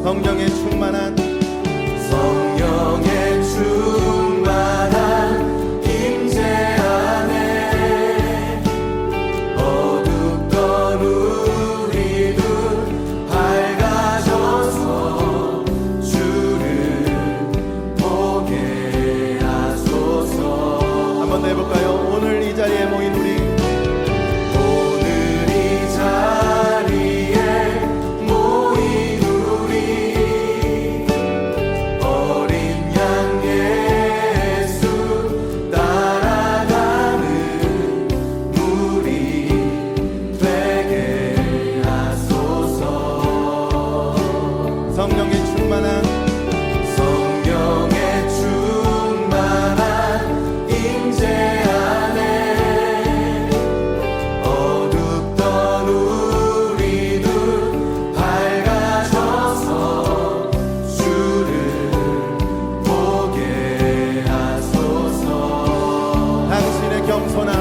성령의 충만한 임재 안에 어둡던 우리 눈 밝아져서 주를 보게 하소서. 한 번 더 해볼까요? 오늘 이 자리에 모인 우리 성령의 충만한 임재 안에 어둡던 우리 눈 밝아져서 주를 보게 하소서. 당신의 겸손함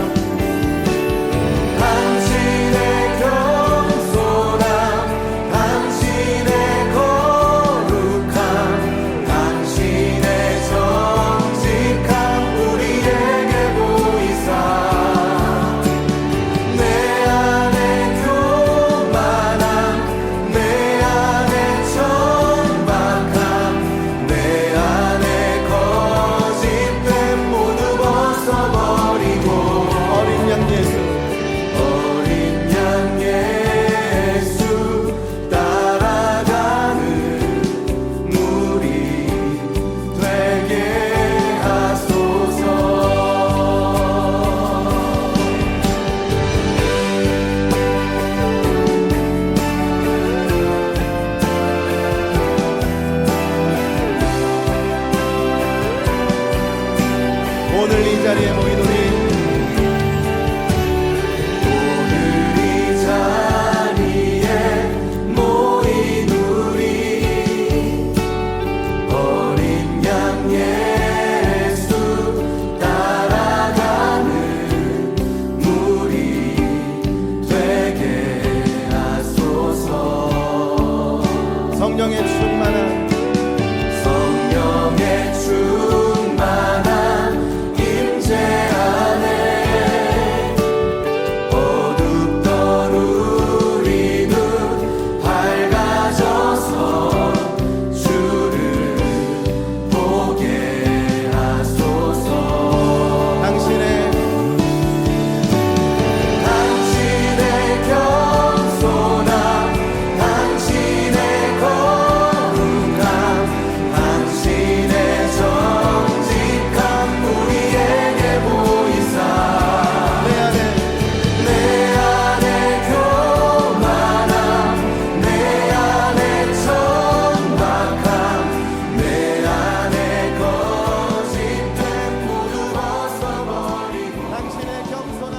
오늘 이 자리에 모인 우리 어린 양 예수 따라가는 무리 되게 하소서. 성령의 충만한 임재 안에 어둡던 우리 눈 밝아져서 주를 보게 하소서. 당신의 겸손함, 당신의 거룩함, 당신의 정직함 우리에게 보이사 내 안에 교만함, 내 안에 천박함, 내 안에 거짓됨 모두 벗어버리고 당신의 겸손함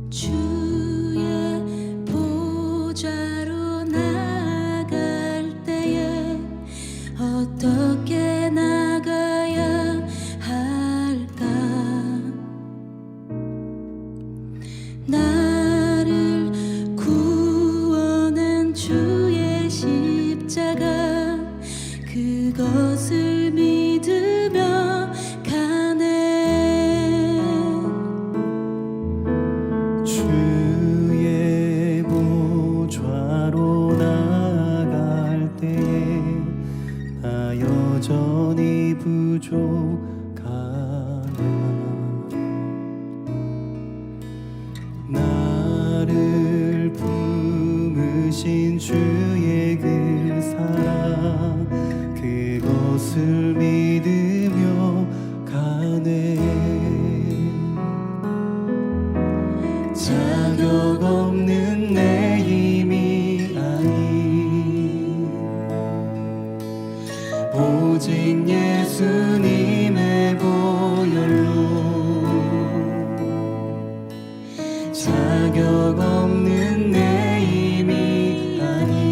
주의 보좌로 나갈 때에 어떻게 나가야 할까? 나를 구원한 주의 십자가 그것을 믿으며 가네. 주의 보좌로 나갈 때에 나 여전히 부족하나 나를 품으신 주의 그 사랑 그것을 믿으며 가네. 자격 없는 내 힘이 아닌 오직 예수님의 보혈로 자격 없는 내 힘이 아닌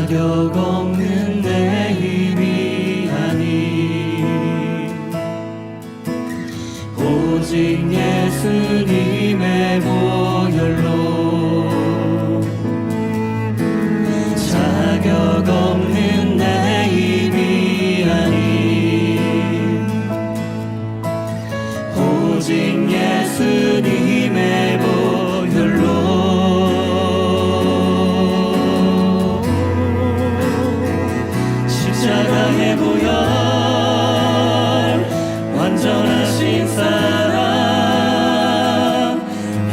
자격 없는 내 힘이 아닌 오직 예수님의 보혈로 자격 없는 내 힘이 아닌 오직 예수님의 보혈로 십자가의 보혈 완전하신 사랑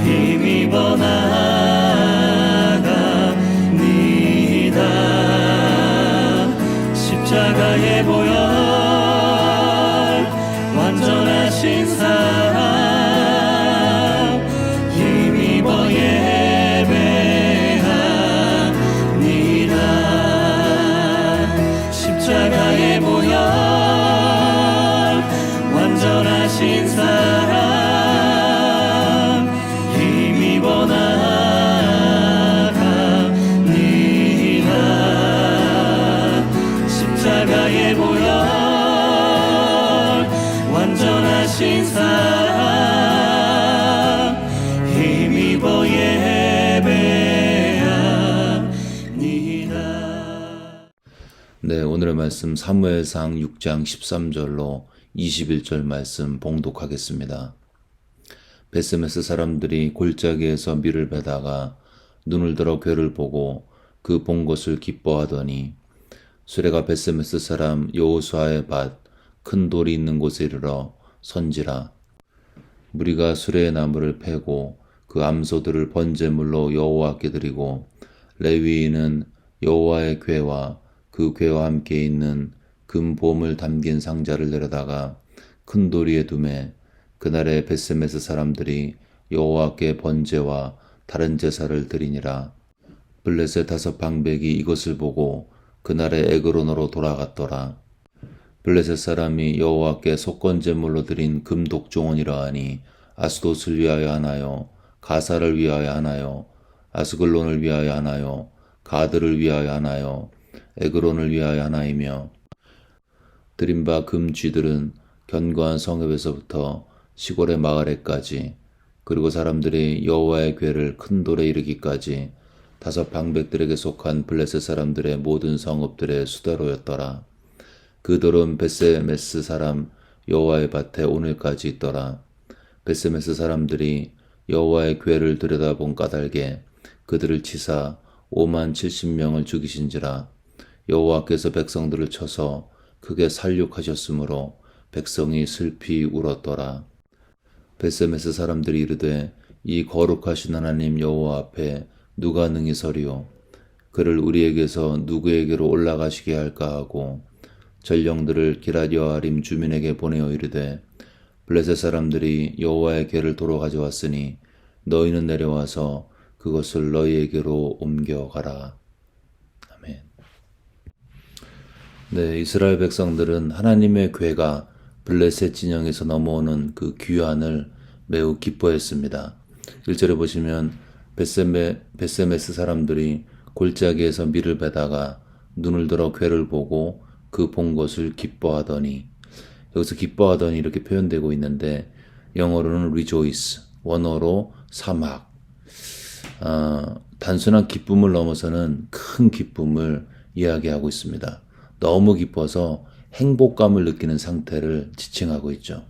힘입어 나아갑니다. 십자가의 보혈 완전하신 사랑 힘입어 예배합니다. 십자가의 보혈 완전하신 사랑 힘입어 나아갑니다. 십자가의 보혈 완전하신 사랑 힘입어 예배합니다. 네, 오늘의 말씀 사무엘상 6장 13절로 21절 말씀 봉독하겠습니다. 베세메스 사람들이 골짜기에서 밀을 베다가 눈을 들어 괴를 보고 그 본 것을 기뻐하더니 수레가 베세메스 사람 여호수아의 밭 큰 돌이 있는 곳에 이르러 선지라. 무리가 수레의 나무를 패고 그 암소들을 번제물로 여호와께 드리고 레위인은 여호와의 궤와 그 궤와 함께 있는 금보물 담긴 상자를 내려다가 큰 도리에 두매 그날에 베세메스 사람들이 여호와께 번제와 다른 제사를 드리니라. 블레셋 5 방백이 이것을 보고 그날에 에그론으로 돌아갔더라. 블레셋 사람이 여호와께 속건제물로 드린 금독종원이라 하니 아스돗을 위하여 하나요, 가사를 위하여 하나요, 아스글론을 위하여 하나요, 가드를 위하여 하나요, 에그론을 위하여 하나이며 드린 바 금쥐들은 견고한 성읍에서부터 시골의 마을에까지 그리고 사람들이 여호와의 궤를 큰 돌에 이르기까지 5 방백들에게 속한 블레셋 사람들의 모든 성읍들의 수대로였더라. 그 돌은 베세메스 사람 여호와의 밭에 오늘까지 있더라. 베세메스 사람들이 여호와의 궤를 들여다본 까닭에 그들을 치사 50,070명을 죽이신지라. 여호와께서 백성들을 쳐서 크게 살육하셨으므로 백성이 슬피 울었더라. 베세메스 사람들이 이르되 이 거룩하신 하나님 여호와 앞에 누가 능히 서리요? 그를 우리에게서 누구에게로 올라가시게 할까 하고 전령들을 기럇 여아림 주민에게 보내어 이르되 블레셋 사람들이 여호와의 궤를 도로 가져왔으니 너희는 내려와서 그것을 너희에게로 옮겨가라. 아멘. 네, 이스라엘 백성들은 하나님의 궤가 블레셋 진영에서 넘어오는 그 귀환을 매우 기뻐했습니다. 1절에 보시면 베세메스 사람들이 골짜기에서 밀을 베다가 눈을 들어 궤를 보고 그 본 것을 기뻐하더니, 여기서 기뻐하더니 이렇게 표현되고 있는데 영어로는 rejoice, 원어로 사막, 단순한 기쁨을 넘어서는 큰 기쁨을 이야기하고 있습니다. 너무 기뻐서 행복감을 느끼는 상태를 지칭하고 있죠.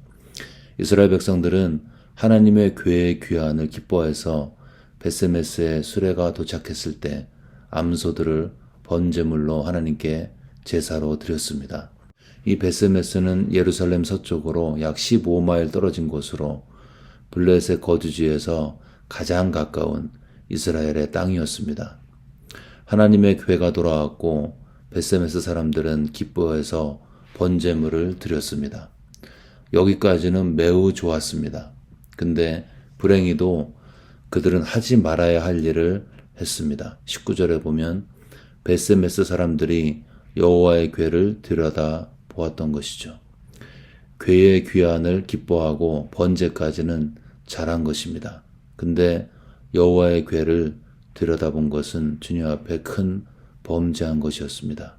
이스라엘 백성들은 하나님의 궤의 귀환을 기뻐해서 베세메스의 수레가 도착했을 때 암소들을 번제물로 하나님께 제사로 드렸습니다. 이 베세메스는 예루살렘 서쪽으로 약 15마일 떨어진 곳으로 블레셋 거주지에서 가장 가까운 이스라엘의 땅이었습니다. 하나님의 궤가 돌아왔고 베세메스 사람들은 기뻐해서 번제물을 드렸습니다. 여기까지는 매우 좋았습니다. 근데 불행히도 그들은 하지 말아야 할 일을 했습니다. 19절에 보면 베세메스 사람들이 여호와의 궤를 들여다 보았던 것이죠. 궤의 귀환을 기뻐하고 번제까지는 잘한 것입니다. 근데 여호와의 궤를 들여다본 것은 주님 앞에 큰 범죄한 것이었습니다.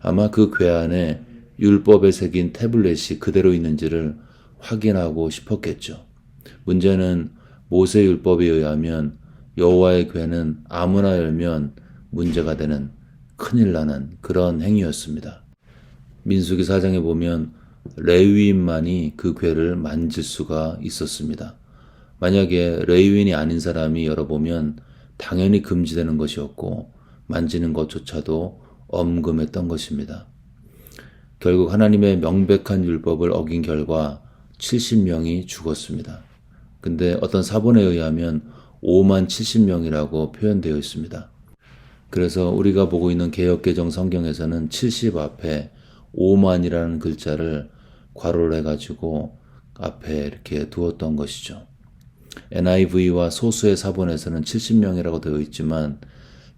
아마 그 궤 안에 율법에 새긴 태블릿이 그대로 있는지를 확인하고 싶었겠죠. 문제는 모세 율법에 의하면 여호와의 궤는 아무나 열면 문제가 되는, 큰일 나는 그런 행위였습니다. 민수기 4장에 보면 레위인만이 그 궤를 만질 수가 있었습니다. 만약에 레위인이 아닌 사람이 열어보면 당연히 금지되는 것이었고 만지는 것조차도 엄금했던 것입니다. 결국 하나님의 명백한 율법을 어긴 결과 70명이 죽었습니다. 근데 어떤 사본에 의하면 5만 70명이라고 표현되어 있습니다. 그래서 우리가 보고 있는 개역개정 성경에서는 70 앞에 5만이라는 글자를 괄호를 해가지고 앞에 이렇게 두었던 것이죠. NIV와 소수의 사본에서는 70명이라고 되어 있지만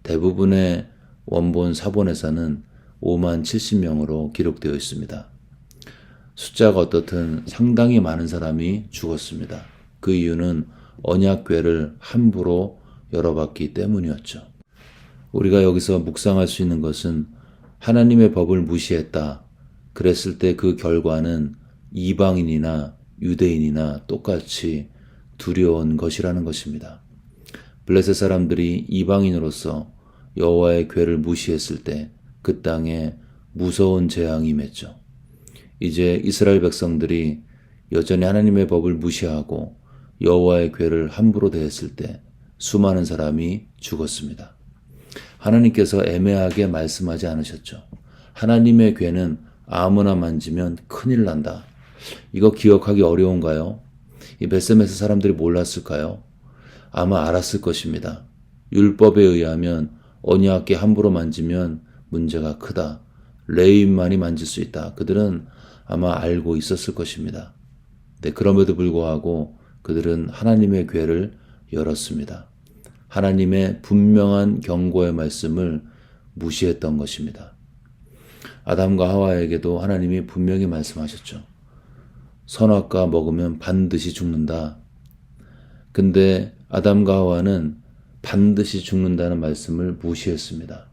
대부분의 원본 사본에서는 5만 70명으로 기록되어 있습니다. 숫자가 어떻든 상당히 많은 사람이 죽었습니다. 그 이유는 언약궤를 함부로 열어봤기 때문이었죠. 우리가 여기서 묵상할 수 있는 것은 하나님의 법을 무시했다. 그랬을 때 그 결과는 이방인이나 유대인이나 똑같이 두려운 것이라는 것입니다. 블레셋 사람들이 이방인으로서 여호와의 궤를 무시했을 때 그 땅에 무서운 재앙이 임했죠. 이제 이스라엘 백성들이 여전히 하나님의 법을 무시하고 여호와의 궤를 함부로 대했을 때 수많은 사람이 죽었습니다. 하나님께서 애매하게 말씀하지 않으셨죠. 하나님의 궤는 아무나 만지면 큰일 난다. 이거 기억하기 어려운가요? 이 벳세메스 사람들이 몰랐을까요? 아마 알았을 것입니다. 율법에 의하면 언약궤 함부로 만지면 문제가 크다. 레위인만이 만질 수 있다. 그들은 아마 알고 있었을 것입니다. 네, 그럼에도 불구하고 그들은 하나님의 궤를 열었습니다. 하나님의 분명한 경고의 말씀을 무시했던 것입니다. 아담과 하와에게도 하나님이 분명히 말씀하셨죠. 선악과 먹으면 반드시 죽는다. 근데 아담과 하와는 반드시 죽는다는 말씀을 무시했습니다.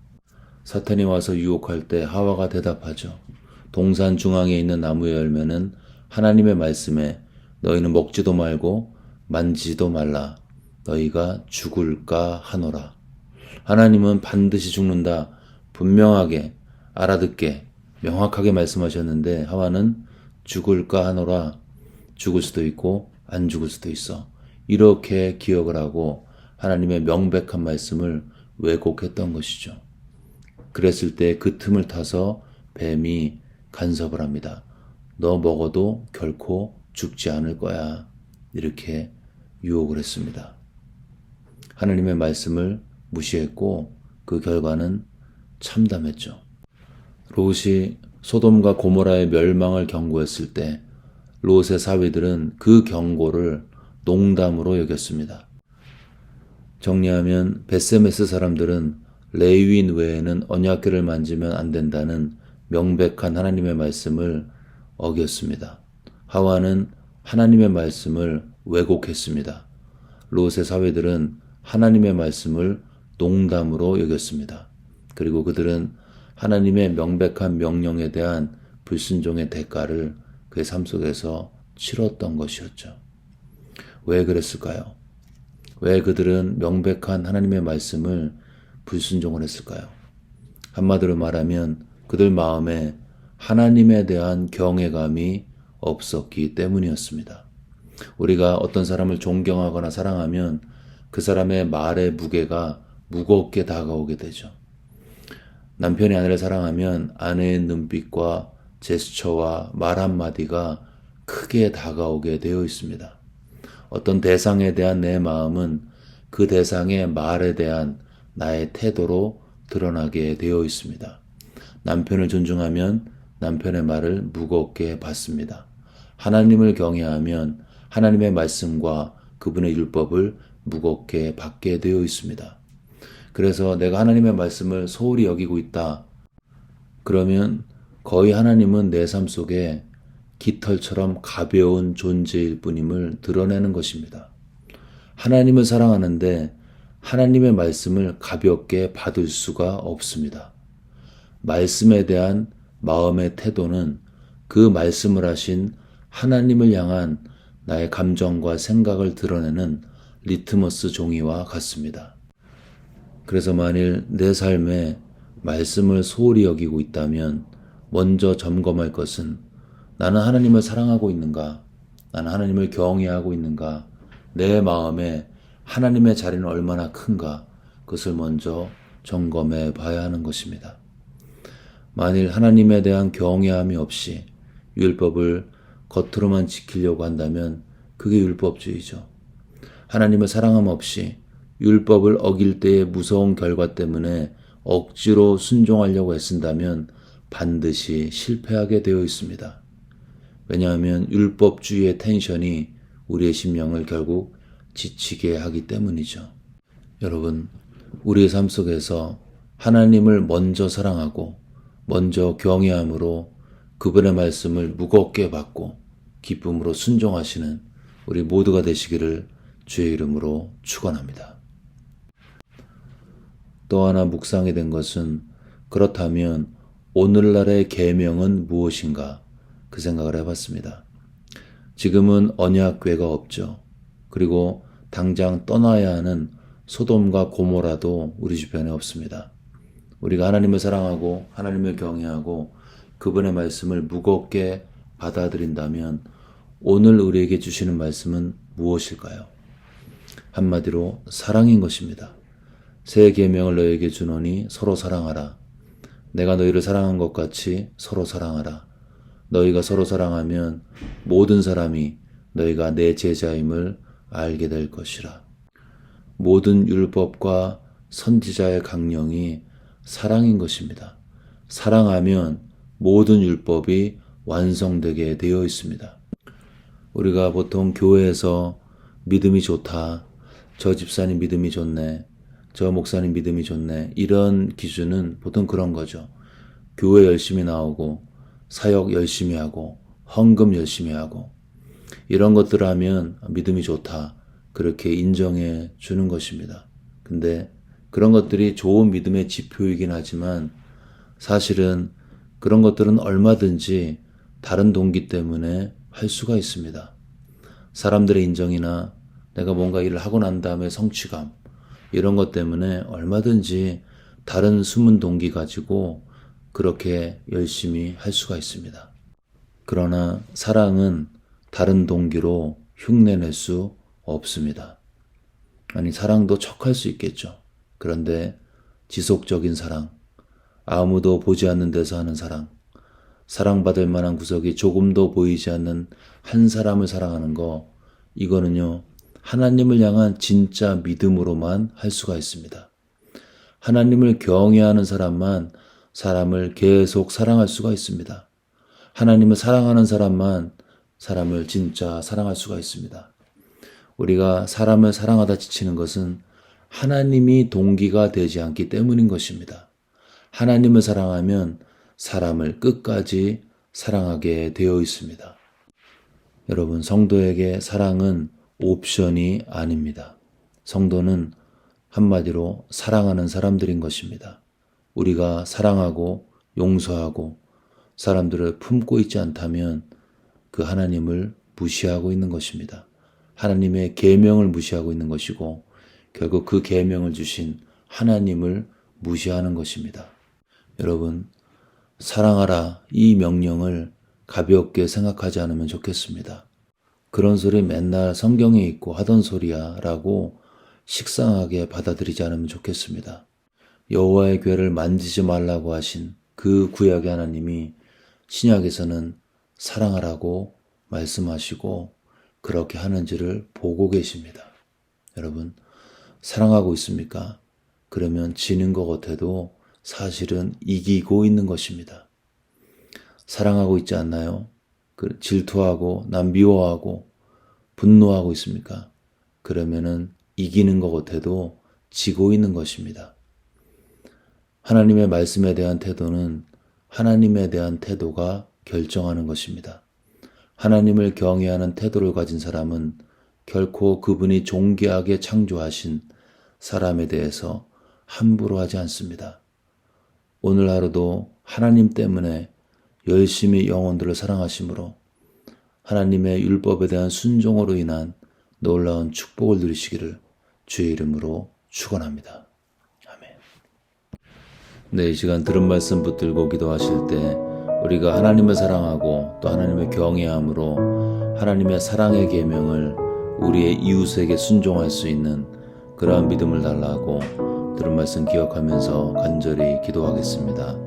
사탄이 와서 유혹할 때 하와가 대답하죠. 동산 중앙에 있는 나무의 열매는 하나님의 말씀에 너희는 먹지도 말고 만지지도 말라. 너희가 죽을까 하노라. 하나님은 반드시 죽는다. 분명하게 알아듣게 명확하게 말씀하셨는데 하와는 죽을까 하노라. 죽을 수도 있고 안 죽을 수도 있어. 이렇게 기억을 하고 하나님의 명백한 말씀을 왜곡했던 것이죠. 그랬을 때 그 틈을 타서 뱀이 간섭을 합니다. 너 먹어도 결코 죽지 않을 거야. 이렇게 유혹을 했습니다. 하나님의 말씀을 무시했고 그 결과는 참담했죠. 롯이 소돔과 고모라의 멸망을 경고했을 때 롯의 사위들은 그 경고를 농담으로 여겼습니다. 정리하면 벳세메스 사람들은 레위인 외에는 언약궤를 만지면 안 된다는 명백한 하나님의 말씀을 어겼습니다. 하와는 하나님의 말씀을 왜곡했습니다. 롯의 사위들은 하나님의 말씀을 농담으로 여겼습니다. 그리고 그들은 하나님의 명백한 명령에 대한 불순종의 대가를 그의 삶 속에서 치렀던 것이었죠. 왜 그랬을까요? 왜 그들은 명백한 하나님의 말씀을 불순종을 했을까요? 한마디로 말하면 그들 마음에 하나님에 대한 경외감이 없었기 때문이었습니다. 우리가 어떤 사람을 존경하거나 사랑하면 그 사람의 말의 무게가 무겁게 다가오게 되죠. 남편이 아내를 사랑하면 아내의 눈빛과 제스처와 말 한마디가 크게 다가오게 되어 있습니다. 어떤 대상에 대한 내 마음은 그 대상의 말에 대한 나의 태도로 드러나게 되어 있습니다. 남편을 존중하면 남편의 말을 무겁게 받습니다. 하나님을 경외하면 하나님의 말씀과 그분의 율법을 무겁게 받게 되어 있습니다. 그래서 내가 하나님의 말씀을 소홀히 여기고 있다. 그러면 거의 하나님은 내 삶 속에 깃털처럼 가벼운 존재일 뿐임을 드러내는 것입니다. 하나님을 사랑하는데 하나님의 말씀을 가볍게 받을 수가 없습니다. 말씀에 대한 마음의 태도는 그 말씀을 하신 하나님을 향한 나의 감정과 생각을 드러내는 리트머스 종이와 같습니다. 그래서 만일 내 삶에 말씀을 소홀히 여기고 있다면 먼저 점검할 것은 나는 하나님을 사랑하고 있는가? 나는 하나님을 경외하고 있는가? 내 마음에 하나님의 자리는 얼마나 큰가? 그것을 먼저 점검해 봐야 하는 것입니다. 만일 하나님에 대한 경외함이 없이 율법을 겉으로만 지키려고 한다면 그게 율법주의죠. 하나님을 사랑함 없이 율법을 어길 때의 무서운 결과 때문에 억지로 순종하려고 애쓴다면 반드시 실패하게 되어 있습니다. 왜냐하면 율법주의의 텐션이 우리의 심령을 결국 지치게 하기 때문이죠. 여러분, 우리의 삶 속에서 하나님을 먼저 사랑하고 먼저 경외함으로 그분의 말씀을 무겁게 받고 기쁨으로 순종하시는 우리 모두가 되시기를 주의 이름으로 축원합니다. 또 하나 묵상이 된 것은 그렇다면 오늘날의 계명은 무엇인가 그 생각을 해봤습니다. 지금은 언약궤가 없죠. 그리고 당장 떠나야 하는 소돔과 고모라도 우리 주변에 없습니다. 우리가 하나님을 사랑하고 하나님을 경외하고 그분의 말씀을 무겁게 받아들인다면 오늘 우리에게 주시는 말씀은 무엇일까요? 한마디로 사랑인 것입니다. 새 계명을 너희에게 주노니 서로 사랑하라. 내가 너희를 사랑한 것 같이 서로 사랑하라. 너희가 서로 사랑하면 모든 사람이 너희가 내 제자임을 알게 될 것이라. 모든 율법과 선지자의 강령이 사랑인 것입니다. 사랑하면 모든 율법이 완성되게 되어 있습니다. 우리가 보통 교회에서 믿음이 좋다, 저 집사님 믿음이 좋네, 저 목사님 믿음이 좋네, 이런 기준은 보통 그런 거죠. 교회 열심히 나오고 사역 열심히 하고 헌금 열심히 하고 이런 것들을 하면 믿음이 좋다, 그렇게 인정해 주는 것입니다. 근데 그런 것들이 좋은 믿음의 지표이긴 하지만 사실은 그런 것들은 얼마든지 다른 동기 때문에 할 수가 있습니다. 사람들의 인정이나 내가 뭔가 일을 하고 난 다음에 성취감, 이런 것 때문에 얼마든지 다른 숨은 동기 가지고 그렇게 열심히 할 수가 있습니다. 그러나 사랑은 다른 동기로 흉내낼 수 없습니다. 아니, 사랑도 척할 수 있겠죠. 그런데 지속적인 사랑, 아무도 보지 않는 데서 하는 사랑, 사랑받을 만한 구석이 조금도 보이지 않는 한 사람을 사랑하는 거, 이거는요, 하나님을 향한 진짜 믿음으로만 할 수가 있습니다. 하나님을 경외하는 사람만 사람을 계속 사랑할 수가 있습니다. 하나님을 사랑하는 사람만 사람을 진짜 사랑할 수가 있습니다. 우리가 사람을 사랑하다 지치는 것은 하나님이 동기가 되지 않기 때문인 것입니다. 하나님을 사랑하면 사람을 끝까지 사랑하게 되어 있습니다. 여러분, 성도에게 사랑은 옵션이 아닙니다. 성도는 한마디로 사랑하는 사람들인 것입니다. 우리가 사랑하고 용서하고 사람들을 품고 있지 않다면 그 하나님을 무시하고 있는 것입니다. 하나님의 계명을 무시하고 있는 것이고 결국 그 계명을 주신 하나님을 무시하는 것입니다. 여러분, 사랑하라, 이 명령을 가볍게 생각하지 않으면 좋겠습니다. 그런 소리 맨날 성경에 있고 하던 소리야 라고 식상하게 받아들이지 않으면 좋겠습니다. 여호와의 궤를 만지지 말라고 하신 그 구약의 하나님이 신약에서는 사랑하라고 말씀하시고 그렇게 하는지를 보고 계십니다. 여러분, 사랑하고 있습니까? 그러면 지는 것 같아도 사실은 이기고 있는 것입니다. 사랑하고 있지 않나요? 질투하고 남 미워하고 분노하고 있습니까? 그러면은 이기는 것 같아도 지고 있는 것입니다. 하나님의 말씀에 대한 태도는 하나님에 대한 태도가 결정하는 것입니다. 하나님을 경외하는 태도를 가진 사람은 결코 그분이 존귀하게 창조하신 사람에 대해서 함부로 하지 않습니다. 오늘 하루도 하나님 때문에 열심히 영혼들을 사랑하심으로 하나님의 율법에 대한 순종으로 인한 놀라운 축복을 누리시기를 주의 이름으로 축원합니다. 아멘. 네, 이 시간 들은 말씀 붙들고 기도하실 때 우리가 하나님을 사랑하고 또 하나님의 경외함으로 하나님의 사랑의 계명을 우리의 이웃에게 순종할 수 있는 그러한 믿음을 달라고 들은 말씀 기억하면서 간절히 기도하겠습니다.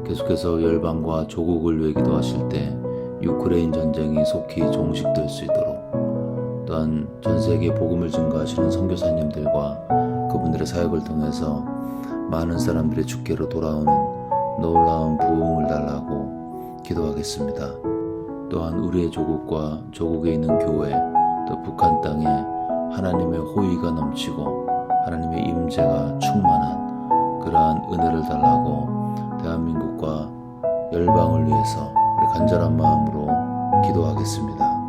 계속해서 열방과 조국을 위해 기도하실 때 유크레인 전쟁이 속히 종식될 수 있도록 또한 전 세계 복음을 증거하시는 선교사님들과 그분들의 사역을 통해서 많은 사람들이 주께로 돌아오는 놀라운 부흥을 달라고 기도하겠습니다. 또한 우리의 조국과 조국에 있는 교회 또 북한 땅에 하나님의 호의가 넘치고 하나님의 임재가 충만한 그러한 은혜를 달라고 대한민국과 열방을 위해서 우리 간절한 마음으로 기도하겠습니다.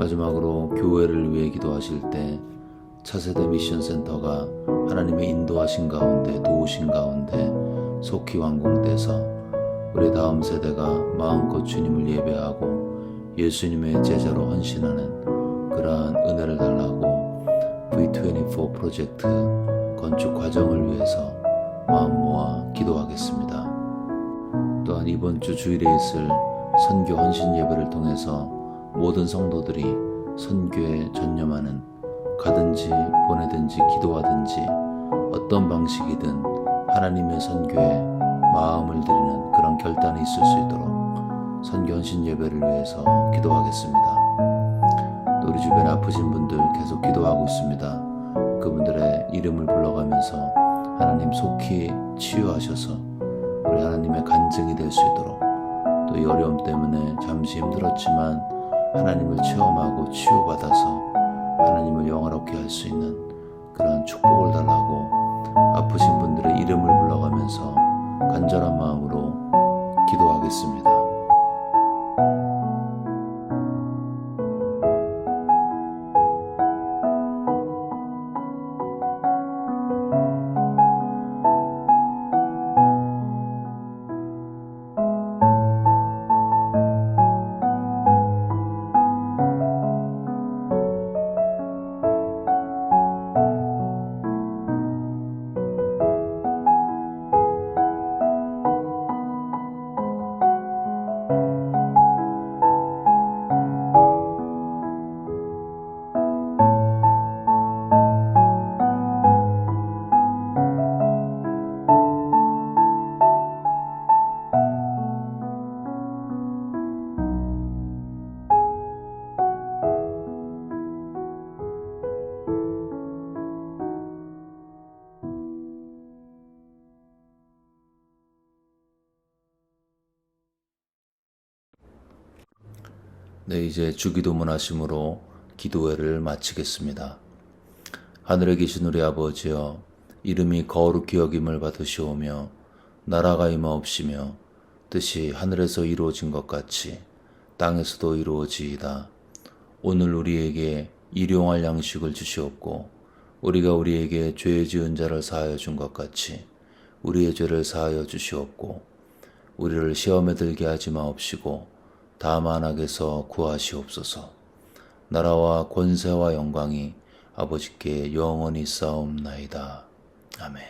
마지막으로 교회를 위해 기도하실 때 차세대 미션 센터가 하나님의 인도하신 가운데 도우신 가운데 속히 완공돼서 우리 다음 세대가 마음껏 주님을 예배하고 예수님의 제자로 헌신하는 그러한 은혜를 달라고 V24 프로젝트 건축 과정을 위해서 마음 모아 기도하겠습니다. 또한 이번 주 주일에 있을 선교 헌신 예배를 통해서 모든 성도들이 선교에 전념하는 가든지 보내든지 기도하든지 어떤 방식이든 하나님의 선교에 마음을 드리는 그런 결단이 있을 수 있도록 선견신 예배를 위해서 기도하겠습니다. 또 우리 주변에 아프신 분들 계속 기도하고 있습니다. 그분들의 이름을 불러가면서 하나님 속히 치유하셔서 우리 하나님의 간증이 될 수 있도록, 또 이 어려움 때문에 잠시 힘들었지만 하나님을 체험하고 치유받아서 하나님을 영화롭게 할 수 있는 그런 축복을 달라고 아프신 분들의 이름을 불러가면서 간절한 마음으로 기도하겠습니다. 네, 이제 주기도문 하심으로 기도회를 마치겠습니다. 하늘에 계신 우리 아버지여, 이름이 거룩히 여김을 받으시오며 나라가 임하옵시며 뜻이 하늘에서 이루어진 것 같이 땅에서도 이루어지이다. 오늘 우리에게 일용할 양식을 주시옵고 우리가 우리에게 죄 지은 자를 사하여 준 것 같이 우리의 죄를 사하여 주시옵고 우리를 시험에 들게 하지 마옵시고 다만 악에서 구하시옵소서. 나라와 권세와 영광이 아버지께 영원히 쌓옵나이다. 아멘.